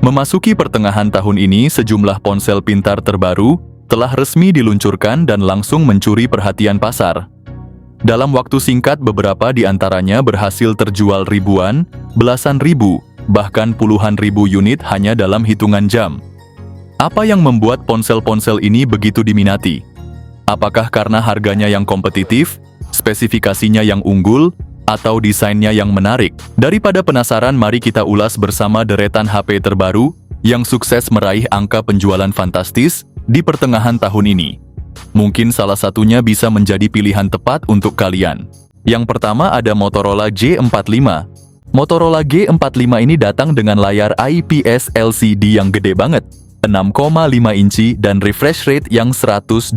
Memasuki pertengahan tahun ini, sejumlah ponsel pintar terbaru telah resmi diluncurkan dan langsung mencuri perhatian pasar. Dalam waktu singkat, beberapa di antaranya berhasil terjual ribuan, belasan ribu, bahkan puluhan ribu unit hanya dalam hitungan jam. Apa yang membuat ponsel-ponsel ini begitu diminati? Apakah karena harganya yang kompetitif, spesifikasinya yang unggul, atau desainnya yang menarik? Daripada penasaran, mari kita ulas bersama deretan HP terbaru yang sukses meraih angka penjualan fantastis di pertengahan tahun ini. Mungkin salah satunya bisa menjadi pilihan tepat untuk kalian. Yang pertama ada Motorola G45. Motorola G45 ini datang dengan layar IPS LCD yang gede banget, 6,5 inci dan refresh rate yang 120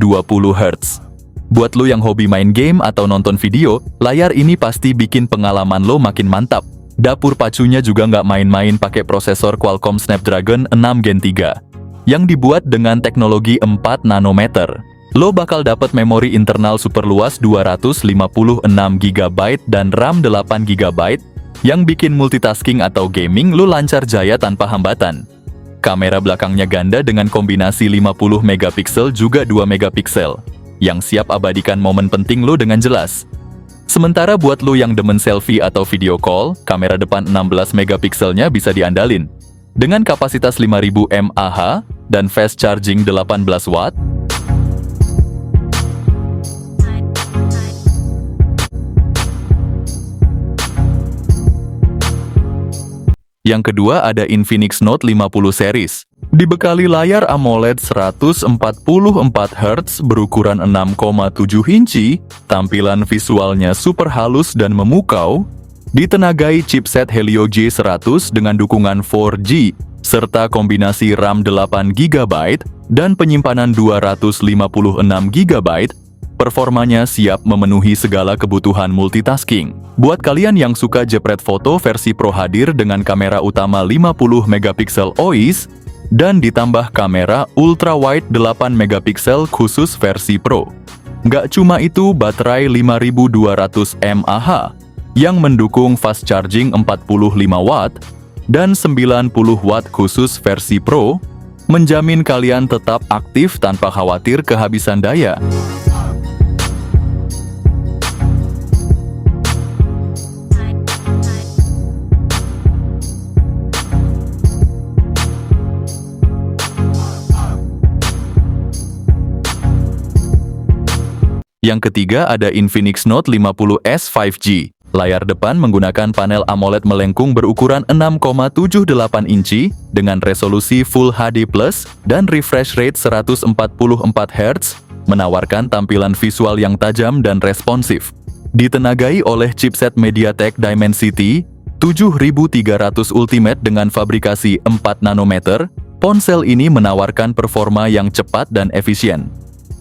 Hz. Buat lo yang hobi main game atau nonton video, layar ini pasti bikin pengalaman lo makin mantap. Dapur pacunya juga nggak main-main, pakai prosesor Qualcomm Snapdragon 6 Gen 3 yang dibuat dengan teknologi 4 nanometer. Lo bakal dapat memori internal super luas 256 GB dan RAM 8 GB yang bikin multitasking atau gaming lo lancar jaya tanpa hambatan. Kamera belakangnya ganda dengan kombinasi 50 megapiksel juga 2 megapiksel yang siap abadikan momen penting lo dengan jelas. Sementara buat lo yang demen selfie atau video call, kamera depan 16 megapikselnya bisa diandalin. Dengan kapasitas 5000 mAh dan fast charging 18 watt, yang kedua ada Infinix Note 50 series. Dibekali layar AMOLED 144 Hz berukuran 6,7 inci, tampilan visualnya super halus dan memukau, ditenagai chipset Helio G100 dengan dukungan 4G, serta kombinasi RAM 8 GB dan penyimpanan 256 GB, performanya siap memenuhi segala kebutuhan multitasking. Buat kalian yang suka jepret foto, versi Pro hadir dengan kamera utama 50 megapiksel OIS dan ditambah kamera ultra wide 8 megapiksel khusus versi Pro. Nggak cuma itu, baterai 5200 mAh yang mendukung fast charging 45 watt dan 90 watt khusus versi Pro menjamin kalian tetap aktif tanpa khawatir kehabisan daya. Yang ketiga ada Infinix Note 50S 5G. Layar depan menggunakan panel AMOLED melengkung berukuran 6,78 inci dengan resolusi Full HD Plus dan refresh rate 144 Hz, menawarkan tampilan visual yang tajam dan responsif. Ditenagai oleh chipset MediaTek Dimensity 7300 Ultimate dengan fabrikasi 4 nanometer, ponsel ini menawarkan performa yang cepat dan efisien.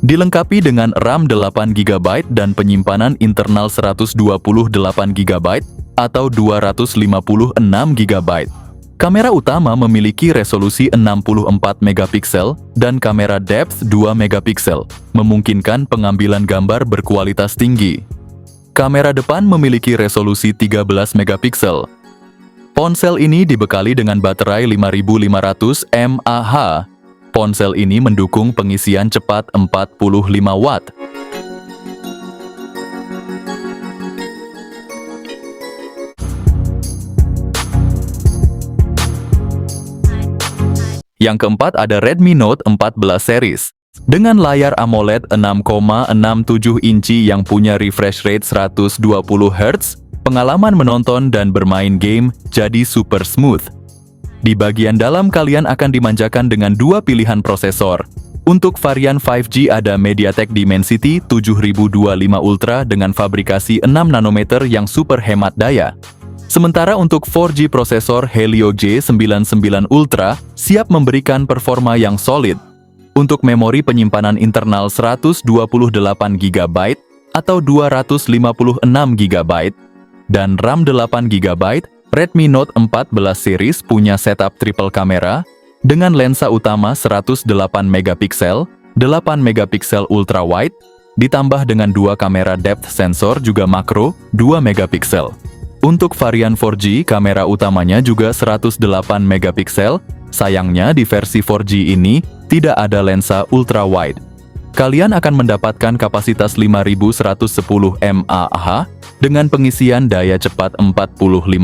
Dilengkapi dengan RAM 8 GB dan penyimpanan internal 128 GB atau 256 GB. Kamera utama memiliki resolusi 64 megapiksel dan kamera depth 2 megapiksel, memungkinkan pengambilan gambar berkualitas tinggi. Kamera depan memiliki resolusi 13 megapiksel. Ponsel ini dibekali dengan baterai 5500 mAh. Ponsel ini mendukung pengisian cepat 45 watt. Yang keempat ada Redmi Note 14 series. Dengan layar AMOLED 6,67 inci yang punya refresh rate 120 Hz, pengalaman menonton dan bermain game jadi super smooth. Di bagian dalam kalian akan dimanjakan dengan dua pilihan prosesor. Untuk varian 5G ada MediaTek Dimensity 7025 Ultra dengan fabrikasi 6 nanometer yang super hemat daya. Sementara untuk 4G prosesor Helio G99 Ultra siap memberikan performa yang solid. Untuk memori penyimpanan internal 128 GB atau 256 GB dan RAM 8 GB, Redmi Note 14 series punya setup triple kamera dengan lensa utama 108 megapiksel, 8 megapiksel ultra wide, ditambah dengan dua kamera depth sensor juga makro 2 megapiksel. Untuk varian 4G, kamera utamanya juga 108 megapiksel Sayangnya di versi 4G ini tidak ada lensa ultrawide. Kalian akan mendapatkan kapasitas 5110 mAh dengan pengisian daya cepat 45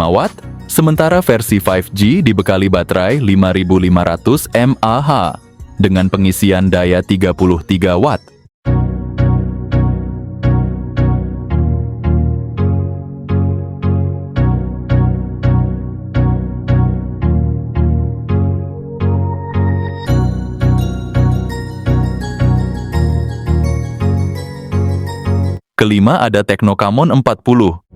Watt, sementara versi 5G dibekali baterai 5500 mAh dengan pengisian daya 33 Watt. Kelima ada Tecno-Camon 40,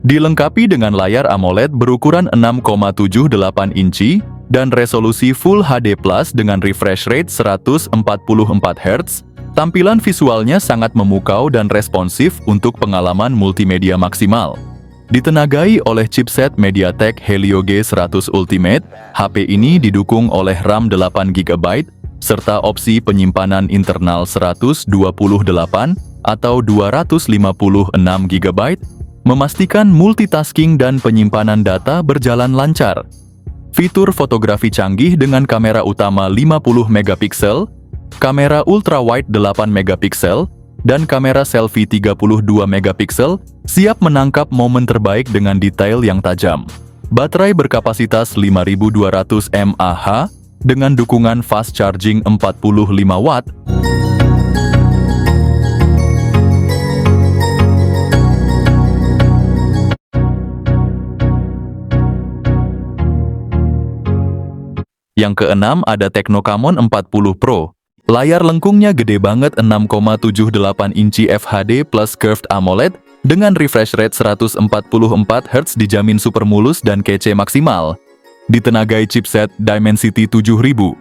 dilengkapi dengan layar AMOLED berukuran 6,78 inci dan resolusi Full HD Plus dengan refresh rate 144 Hz. Tampilan visualnya sangat memukau dan responsif untuk pengalaman multimedia maksimal. Ditenagai oleh chipset MediaTek Helio G100 Ultimate, HP ini didukung oleh RAM 8GB serta opsi penyimpanan internal 128 atau 256GB, memastikan multitasking dan penyimpanan data berjalan lancar. Fitur fotografi canggih dengan kamera utama 50MP, kamera ultrawide 8MP, dan kamera selfie 32MP siap menangkap momen terbaik dengan detail yang tajam. Baterai berkapasitas 5200 mAh dengan dukungan fast charging 45 Watt. Yang keenam ada Tecno-Camon 40 Pro. Layar lengkungnya gede banget 6,78 inci FHD plus Curved AMOLED dengan refresh rate 144 Hz dijamin super mulus dan kece maksimal. Ditenagai chipset Dimensity 7300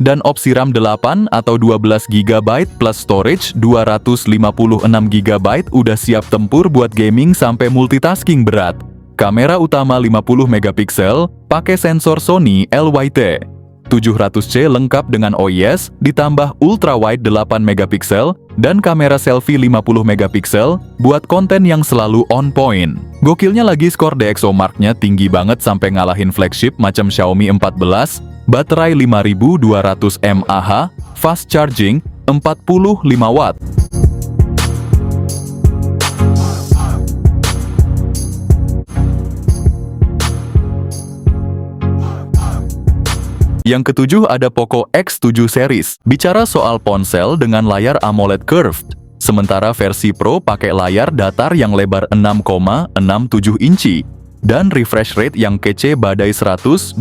dan opsi RAM 8 atau 12GB plus storage 256GB udah siap tempur buat gaming sampai multitasking berat. Kamera utama 50MP, pakai sensor Sony LYT 700C lengkap dengan OIS, ditambah ultrawide 8MP dan kamera selfie 50MP buat konten yang selalu on point. Gokilnya lagi skor DxOMark-nya tinggi banget sampai ngalahin flagship macam Xiaomi 14, baterai 5200 mAh, fast charging 45 Watt. Yang ketujuh ada Poco X7 series. Bicara soal ponsel dengan layar AMOLED curved, sementara versi Pro pakai layar datar yang lebar 6,67 inci dan refresh rate yang kece badai 120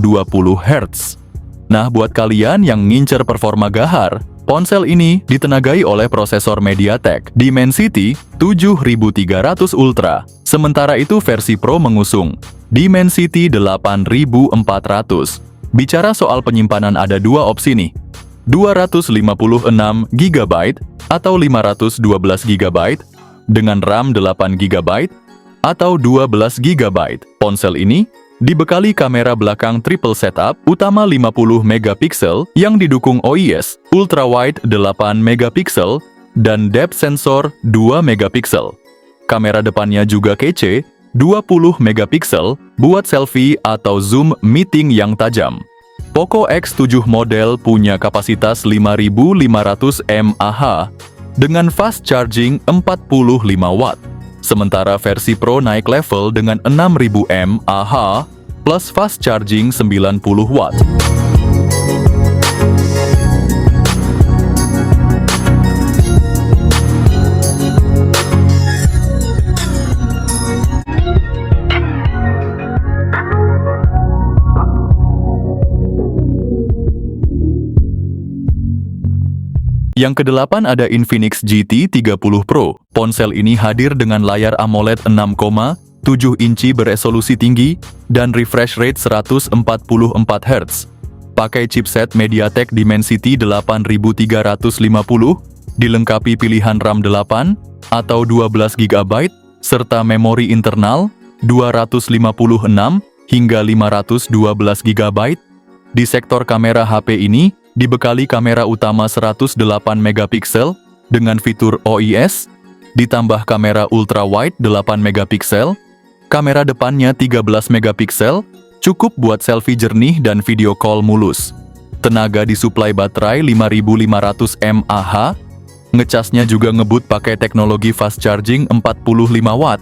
Hz. Nah, buat kalian yang ngincer performa gahar, ponsel ini ditenagai oleh prosesor MediaTek Dimensity 7300 Ultra. Sementara itu versi Pro mengusung Dimensity 8400. Bicara soal penyimpanan ada dua opsi nih, 256GB atau 512GB, dengan RAM 8GB atau 12GB. Ponsel ini dibekali kamera belakang triple setup, utama 50MP yang didukung OIS, ultrawide 8MP, dan depth sensor 2MP. Kamera depannya juga kece, 20MP buat selfie atau zoom meeting yang tajam. Poco X7 model punya kapasitas 5500 mAh dengan fast charging 45 Watt. Sementara versi Pro naik level dengan 6000 mAh plus fast charging 90 Watt. Yang kedelapan ada Infinix GT 30 Pro. Ponsel ini hadir dengan layar AMOLED 6,7 inci beresolusi tinggi dan refresh rate 144 Hz. Pakai chipset MediaTek Dimensity 8350, dilengkapi pilihan RAM 8 atau 12GB serta memori internal 256 hingga 512GB. Di sektor kamera HP ini dibekali kamera utama 108MP dengan fitur OIS, ditambah kamera ultrawide 8MP, kamera depannya 13MP, Cukup buat selfie jernih dan video call mulus. Tenaga disuplai baterai 5500 mAh, ngecasnya juga ngebut pakai teknologi fast charging 45 watt.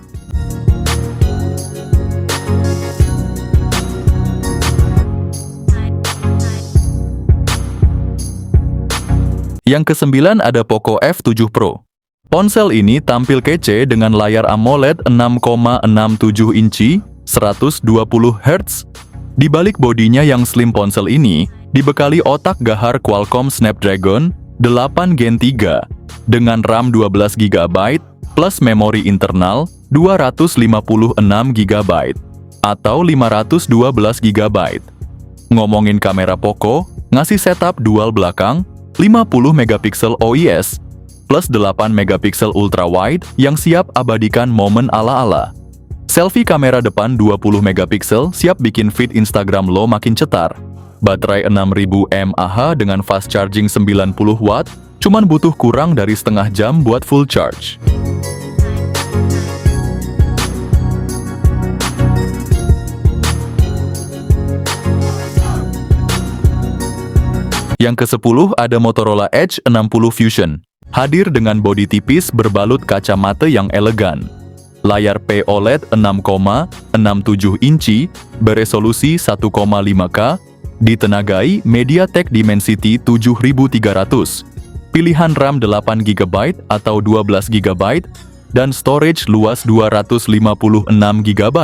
Yang kesembilan ada Poco F7 Pro. Ponsel ini tampil kece dengan layar AMOLED 6,67 inci, 120 Hz. Di balik bodinya yang slim, ponsel ini dibekali otak gahar Qualcomm Snapdragon 8 Gen 3 dengan RAM 12 GB plus memori internal 256 GB atau 512 GB. Ngomongin kamera, Poco ngasih setup dual belakang 50 megapiksel OIS plus 8 megapiksel ultra wide yang siap abadikan momen ala-ala. Selfie kamera depan 20 megapiksel siap bikin feed Instagram lo makin cetar. Baterai 6000 mAh dengan fast charging 90 watt, cuman butuh kurang dari setengah jam buat full charge. Yang ke-10 ada Motorola Edge 60 Fusion. Hadir dengan bodi tipis berbalut kacamata yang elegan. Layar POLED 6,67 inci beresolusi 1,5K, ditenagai MediaTek Dimensity 7300. Pilihan RAM 8 GB atau 12 GB dan storage luas 256 GB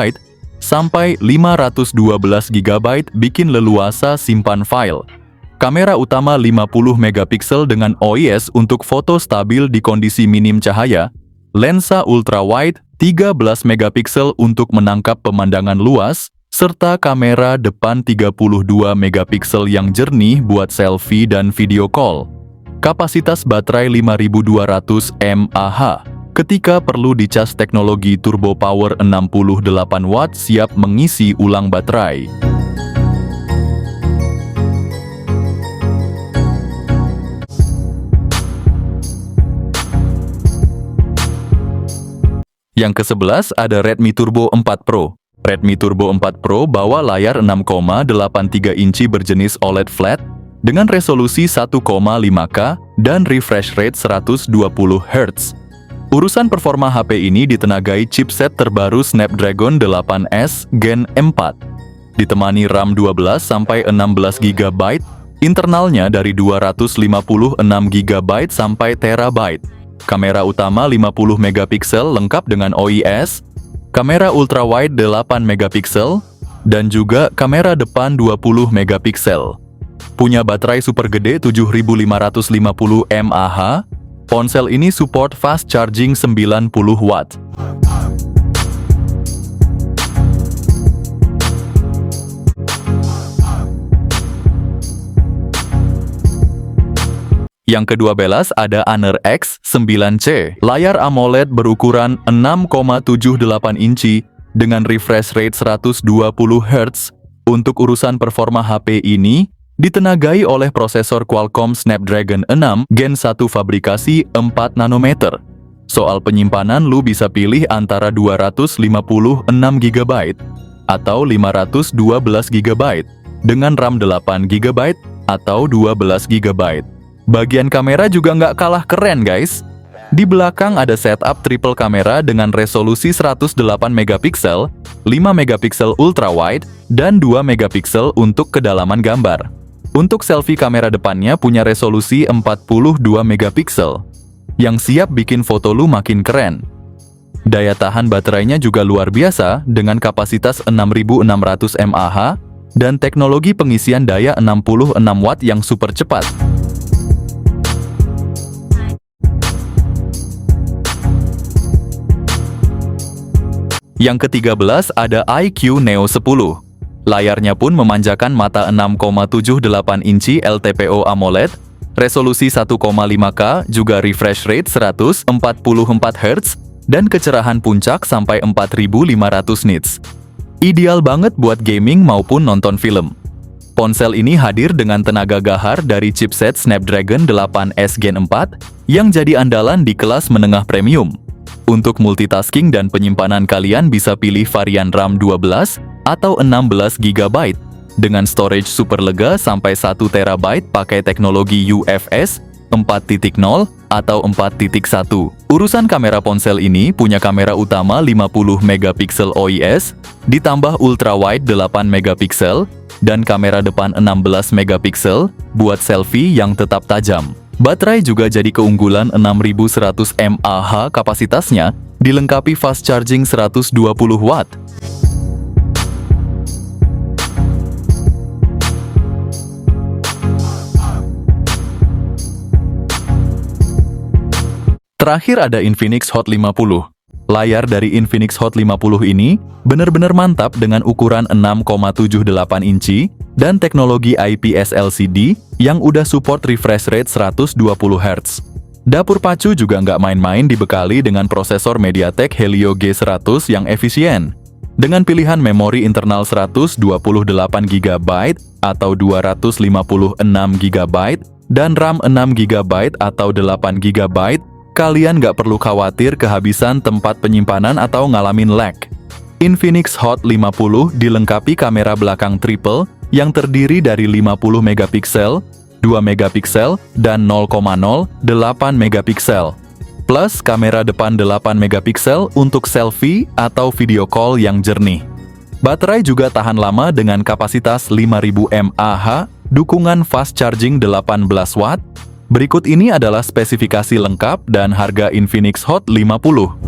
sampai 512 GB bikin leluasa simpan file. Kamera utama 50 megapiksel dengan OIS untuk foto stabil di kondisi minim cahaya, lensa ultrawide 13 megapiksel untuk menangkap pemandangan luas, serta kamera depan 32 megapiksel yang jernih buat selfie dan video call. Kapasitas baterai 5200 mAh. Ketika perlu dicas teknologi Turbo Power 68 watt siap mengisi ulang baterai. Yang ke-11 ada Redmi Turbo 4 Pro. Redmi Turbo 4 Pro bawa layar 6,83 inci berjenis OLED flat dengan resolusi 1,5K dan refresh rate 120 Hz. Urusan performa HP ini ditenagai chipset terbaru Snapdragon 8S Gen 4. Ditemani RAM 12-16 GB, internalnya dari 256 GB sampai terabyte. Kamera utama 50 megapiksel lengkap dengan OIS, kamera ultrawide 8 megapiksel, dan juga kamera depan 20 megapiksel. Punya baterai super gede 7550 mAh, ponsel ini support fast charging 90 watt. Yang ke-12 ada Honor X9C. Layar AMOLED berukuran 6,78 inci dengan refresh rate 120 Hz. Untuk urusan performa HP ini ditenagai oleh prosesor Qualcomm Snapdragon 6 Gen 1 fabrikasi 4 nanometer. Soal penyimpanan lu bisa pilih antara 256 GB atau 512 GB dengan RAM 8 GB atau 12 GB. Bagian kamera juga nggak kalah keren guys. Di belakang ada setup triple kamera dengan resolusi 108 megapiksel, 5 megapiksel ultrawide, dan 2 megapiksel untuk kedalaman gambar. Untuk selfie kamera depannya punya resolusi 42 megapiksel, yang siap bikin foto lu makin keren. Daya tahan baterainya juga luar biasa dengan kapasitas 6600 mAh dan teknologi pengisian daya 66 watt yang super cepat. Yang ke-13 ada iQOO Neo 10. Layarnya pun memanjakan mata 6,78 inci LTPO AMOLED, resolusi 1,5K, juga refresh rate 144 Hz, dan kecerahan puncak sampai 4500 nits. Ideal banget buat gaming maupun nonton film. Ponsel ini hadir dengan tenaga gahar dari chipset Snapdragon 8S Gen 4 yang jadi andalan di kelas menengah premium. Untuk multitasking dan penyimpanan kalian bisa pilih varian RAM 12 atau 16 GB, dengan storage super lega sampai 1 TB pakai teknologi UFS 4.0 atau 4.1. Urusan kamera ponsel ini punya kamera utama 50 megapiksel OIS, ditambah ultrawide 8 megapiksel, dan kamera depan 16 megapiksel buat selfie yang tetap tajam. Baterai juga jadi keunggulan 6100 mAh kapasitasnya, dilengkapi fast charging 120 watt. Terakhir ada Infinix Hot 50. Layar dari Infinix Hot 50 ini benar-benar mantap dengan ukuran 6,78 inci dan teknologi IPS LCD yang udah support refresh rate 120 Hz. Dapur pacu juga nggak main-main dibekali dengan prosesor MediaTek Helio G100 yang efisien. Dengan pilihan memori internal 128 GB atau 256 GB dan RAM 6 GB atau 8 GB, kalian nggak perlu khawatir kehabisan tempat penyimpanan atau ngalamin lag. Infinix Hot 50 dilengkapi kamera belakang triple yang terdiri dari 50 megapiksel, 2 megapiksel, dan 0,08 megapiksel. Plus kamera depan 8 megapiksel untuk selfie atau video call yang jernih. Baterai juga tahan lama dengan kapasitas 5000 mAh, dukungan fast charging 18 watt. Berikut ini adalah spesifikasi lengkap dan harga Infinix Hot 50.